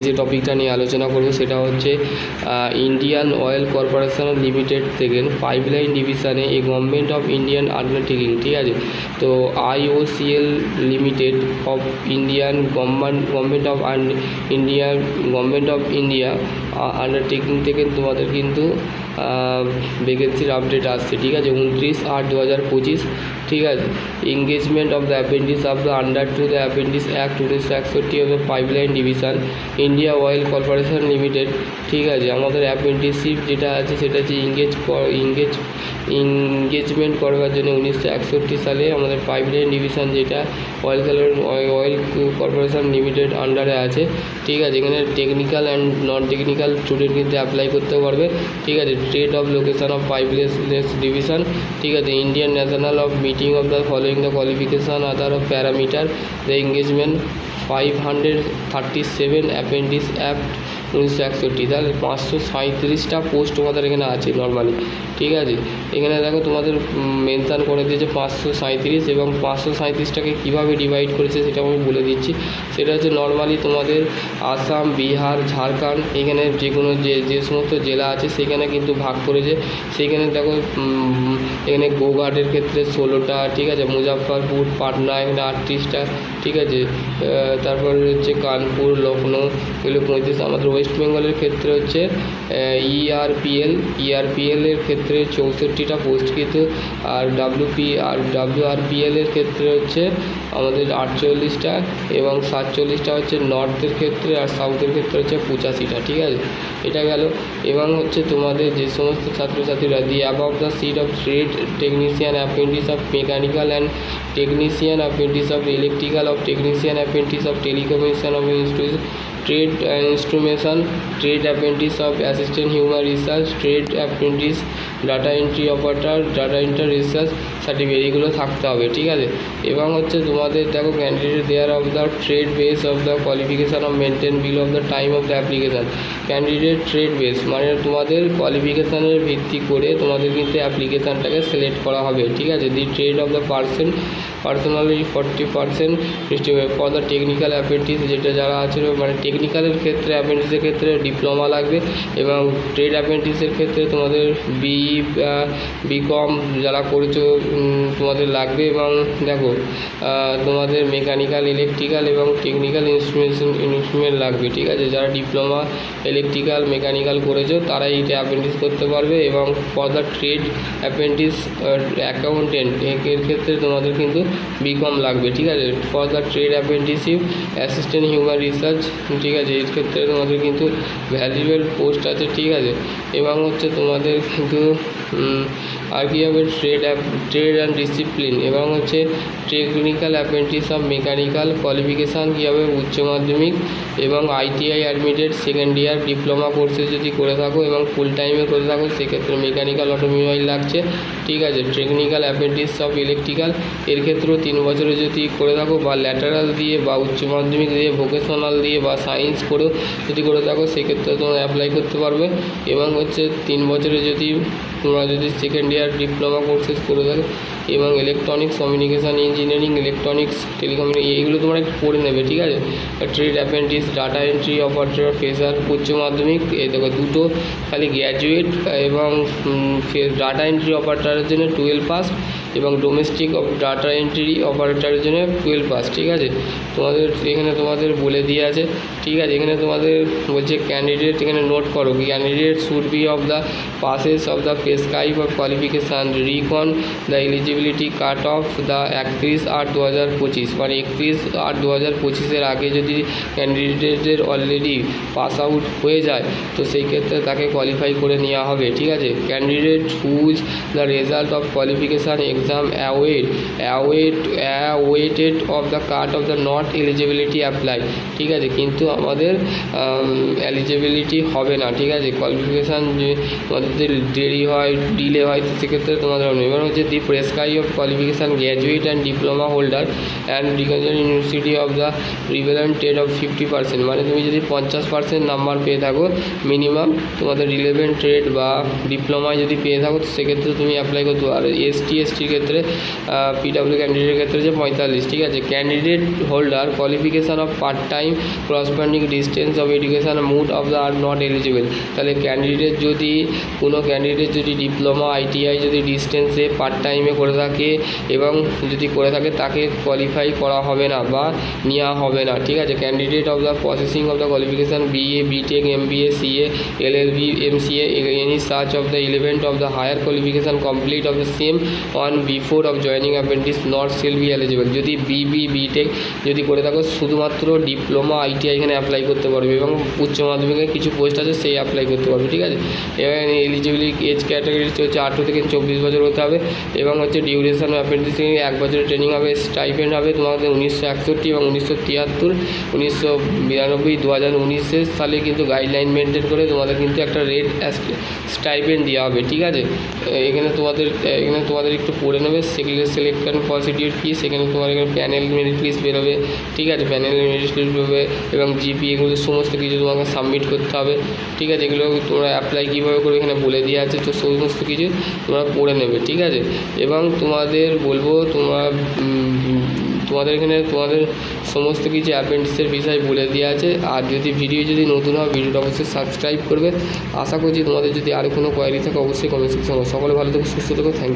যে টপিকটা নিয়ে আলোচনা করব সেটা হচ্ছে ইন্ডিয়ান অয়েল কর্পোরেশন লিমিটেড থেকে পাইপলাইন ডিভিশনে এই গভর্নমেন্ট অফ ইন্ডিয়ান আন্ডারটেকিং, ঠিক আছে। তো IOCL limited of Indian government of India undertaking থেকে তোমাদের কিন্তু ভ্যাকেন্সির আপডেট আসছে, ঠিক আছে। 29/8/2025, ঠিক আছে। Engagement of the appendix of the under to the appendix act 1961 of the pipeline division India oil corporation limited, ঠিক আছে। আমাদের অ্যাপেন্ডিসিপ যেটা আছে সেটা হচ্ছে এঙ্গেজমেন্ট করবার জন্য 1961 সালে আমাদের পাইপলাইন ডিভিশন যেটা অয়েল কর্পোরেশন লিমিটেড আন্ডারে আছে, ঠিক আছে। এখানে technical and non technical student কিন্তু অ্যাপ্লাই করতে পারবে, ঠিক আছে। Trade of location of pipeline division, ঠিক আছে। Indian national of meeting of the following the qualification other of parameter the engagement 537 appendix act 1961, তাহলে 537টা পোস্ট তোমাদের এখানে আছে নর্মালি, ঠিক আছে। এখানে দেখো তোমাদের মেনশান করে দিয়েছে 537 এবং 537টাকে কীভাবে ডিভাইড করেছে সেটা আমি বলে দিচ্ছি। সেটা হচ্ছে নর্মালি তোমাদের আসাম, বিহার, ঝাড়খণ্ড এখানে যে কোনো যে সমস্ত জেলা আছে সেখানে কিন্তু ভাগ করেছে। সেইখানে দেখো এখানে গোঘাটের ক্ষেত্রে 16টা, ঠিক আছে। মুজাফফরপুর, পাটনা এখানে 38টা, ঠিক আছে। তারপরে হচ্ছে কানপুর, লখনৌ এগুলো 35। আমাদের ওয়েস্ট বেঙ্গলের ক্ষেত্রে হচ্ছে ERPL এর ক্ষেত্রে 64টা পোস্ট কিন্তু, আর WRPL এর ক্ষেত্রে হচ্ছে আমাদের 48টা এবং 47টা হচ্ছে নর্থের ক্ষেত্রে, আর সাউথের ক্ষেত্রে হচ্ছে 85টা, ঠিক আছে। এটা গেল। এবং হচ্ছে তোমাদের যে সমস্ত ছাত্রছাত্রীরা the above the seat of trade technician apprentice of mechanical and technician apprentice of electrical of technician apprentice of telecommunication of trade instrumentation, trade apprentice of assistant human research, trade apprentice data entry operator, data entry research certificate এগুলো থাকতে হবে, ঠিক আছে। এবং হচ্ছে তোমাদের দেখো candidate there of the trade base of the qualification of maintain bill of the time of the application. Candidate trade base মানে তোমাদের কোয়ালিফিকেশানের ভিত্তি করে তোমাদের কিন্তু অ্যাপ্লিকেশানটাকে সিলেক্ট করা হবে, ঠিক আছে। The trade of the personally 40% for the technical apprentice, যেটা যারা আছে মানে টেকনিক্যালের ক্ষেত্রে অ্যাপ্রেন্টিসের ক্ষেত্রে ডিপ্লোমা লাগবে, এবং ট্রেড অ্যাপ্রেন্টিসের ক্ষেত্রে তোমাদের বিকম যারা করেছো তোমাদের লাগবে। এবং দেখো তোমাদের মেকানিক্যাল, ইলেকট্রিক্যাল এবং টেকনিক্যাল ইনস্ট্রুমেন্ট লাগবে, ঠিক আছে। যারা ডিপ্লোমা ইলেকট্রিক্যাল, মেকানিক্যাল করেছো তারা এইটা অ্যাপ্রেন্টিস করতে পারবে। এবং for the trade apprentice accountant এর ক্ষেত্রে তোমাদের কিন্তু বিকম লাগবে, ঠিক আছে। For the trade apprenticeship assistant human research, ঠিক আছে। এর ক্ষেত্রে তোমাদের কিন্তু ভ্যালুয়েবল পোস্ট আছে, ঠিক আছে। এবং হচ্ছে তোমাদের কিন্তু আর কী হবে ট্রেড অ্যান্ড ডিসিপ্লিন, এবং হচ্ছে technical apprentice of mechanical qualification কী হবে উচ্চ মাধ্যমিক এবং ITI admitted second year diploma কোর্সে যদি করে থাকো এবং ফুল টাইমে করে থাকো সেক্ষেত্রে মেকানিক্যাল অটোমোবাইল লাগছে, ঠিক আছে। টেকনিক্যাল অ্যাপ্রেন্টিস অফ ইলেকট্রিক্যাল এর ক্ষেত্রেও 3 বছরে যদি করে থাকো বা ল্যাটারাল দিয়ে বা উচ্চ মাধ্যমিক দিয়ে ভোকেশনাল দিয়ে বা সায়েন্স করেও যদি করে থাকো সেক্ষেত্রে তোমরা অ্যাপ্লাই করতে পারবে। এবং হচ্ছে 3 বছরে যদি তোমরা যদি সেকেন্ড ইয়ার ডিপ্লোমা কোর্সেস করে থাকো এবং electronics communication engineering, electronics telecommunication এইগুলো তোমরা একটু পড়ে নেবে, ঠিক আছে। Trade apprentice, data entry operator, fresher উচ্চ মাধ্যমিক এই দেখো দুটো খালি গ্র্যাজুয়েট, এবং ডাটা এন্ট্রি অপারেটরের জন্য 12 পাস এবং ডোমেস্টিক ডাটা এন্ট্রি অপারেটরের জন্য 12 পাস, ঠিক আছে। তোমাদের এখানে তোমাদের বলে দিয়ে আছে, ঠিক আছে। এখানে তোমাদের বলছে ক্যান্ডিডেট, এখানে নোট করো candidate should be of the passes of the prescribe of qualification রিকন the eligibility cut of the 31/8/2025, মানে 31/8/2025 আগে যদি ক্যান্ডিডেটের অলরেডি পাস আউট হয়ে যায় তো সেই ক্ষেত্রে তাকে কোয়ালিফাই করে নেওয়া হবে, ঠিক আছে। Candidate whose the result of qualification exam awaited of the cut of the not eligibility apply, ঠিক আছে। কিন্তু আমাদের এলিজিবিলিটি হবে না, ঠিক আছে। কোয়ালিফিকেশান যে তোমাদের দেরি হয়, ডিলে হয় তো সেক্ষেত্রে তোমাদের এবার হচ্ছে the prescribe of qualification graduate and diploma holder and recognised university of the relevant trade of 50%, মানে তুমি যদি 50% নাম্বার পেয়ে থাকো মিনিমাম তোমাদের রিলেভেন্ট ট্রেড বা ডিপ্লোমায় যদি পেয়ে থাকো তো সেক্ষেত্রে তুমি অ্যাপ্লাই করতে পারো। ST/ST ক্ষেত্রে পিডাব্লিউ ক্যান্ডিডেটের ক্ষেত্রে হচ্ছে 45। ঠিক আছে, candidate holder qualification of part time corresponding distance of education mode of the are not eligible. তাহলে কোনো ক্যান্ডিডেট যদি ডিপ্লোমা আইটিআই যদি ডিস্টেন্সে পার্ট টাইমে করে থাকে এবং যদি করে থাকে তাকে কোয়ালিফাই করা হবে না বা নেওয়া হবে না। ঠিক আছে, candidate of the processing of the qualification BA BTech MBA CA LLB MCA any search of the eleventh of the higher qualification complete of the same on before of joining apprentice not shall be eligible. যদি BTech যদি করে থাকো শুধুমাত্র diploma ITI এখানে apply করতে পারবে এবং উচ্চ মাধ্যমিকের কিছু পোস্ট আছে সেই অ্যাপ্লাই করতে পারবে। ঠিক আছে, এবার এলিজিবিলিটি এজ ক্যাটাগরি হচ্ছে 18 থেকে 24 বছর হতে হবে এবং হচ্ছে ডিউরেশন অফ অ্যাপ্রেন্টিসিং 1 বছরের ট্রেনিং হবে। স্টাইপেন্ড হবে তোমাদের 1961 এবং 1973 1992 2019 সালে কিন্তু গাইডলাইন মেনটেন করে তোমাদের কিন্তু একটা রেট স্টাইপেন্ড দেওয়া হবে। ঠিক আছে, এখানে তোমাদের একটু পড়ে নেবে সিলেকশন প্রসিডিউর কি, সেখানে তোমার এখানে প্যানেল মেরিট লিস্ট বেরোবে। ঠিক আছে, প্যানেল মেরিট লিস্ট বেরোবে এবং জিপি এগুলো সমস্ত কিছু তোমাকে সাবমিট করতে হবে। ঠিক আছে, এগুলো তোমরা অ্যাপ্লাই কীভাবে করবে এখানে বলে দেওয়া আছে, তো সমস্ত কিছু তোমরা পড়ে নেবে। ঠিক আছে, এবং তোমাদের বলবো তোমাদের এখানে তোমাদের সমস্ত কিছু অ্যাপেন্ডিক্সের বিষয় বলে দেওয়া আছে। আর ভিডিও যদি নতুন হয় ভিডিওটা অবশ্যই সাবস্ক্রাইব করবে। আশা করছি তোমাদের যদি আরও কোনো কোয়ারি থাকে অবশ্যই কমেন্ট সেকশনে। সকলে ভালো থেকো, সুস্থ থেকো, থ্যাংক ইউ।